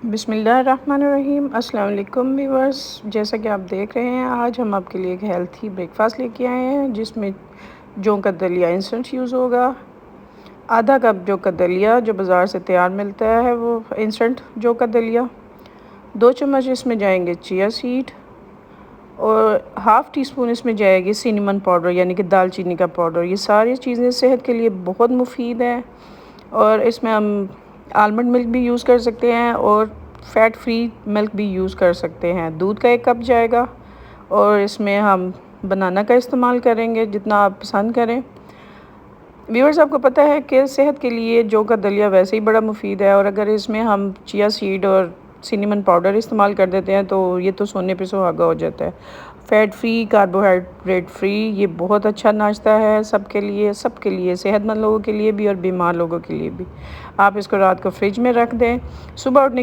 बिस्मिल्लाहिर्रहमानिर्रहीम। अस्सलाम वालेकुम व्यूअर्स, जैसा कि आप देख रहे हैं आज हम आपके लिए एक हेल्थी ब्रेकफास्ट लेके आए हैं जिसमें जौ का दलिया इंस्टेंट यूज़ होगा। आधा कप जौ का दलिया जो बाज़ार से तैयार मिलता है वो इंस्टेंट जौ का दलिया। 2 चम्मच इसमें जाएंगे चिया सीड और हाफ़ टी स्पून इसमें जाएगी सिनेमन पाउडर यानी कि दालचीनी का पाउडर। ये सारी चीज़ें सेहत के लिए बहुत मुफीद हैं और इसमें हम आलमंड मिल्क भी यूज़ कर सकते हैं और फ़ैट फ्री मिल्क भी यूज़ कर सकते हैं। दूध का 1 कप जाएगा और इसमें हम बनाना का इस्तेमाल करेंगे जितना आप पसंद करें। व्यूअर्स, आपको पता है कि सेहत के लिए जौ का दलिया वैसे ही बड़ा मुफीद है और अगर इसमें हम चिया सीड और सिनेमन पाउडर इस्तेमाल कर देते हैं तो ये तो सोने पे सुहागा हो जाता है। फ़ैट फ्री, कार्बोहाइड्रेट फ्री, ये बहुत अच्छा नाश्ता है सबके लिए सेहतमंद लोगों के लिए भी और बीमार लोगों के लिए भी। आप इसको रात को फ्रिज में रख दें, सुबह उठने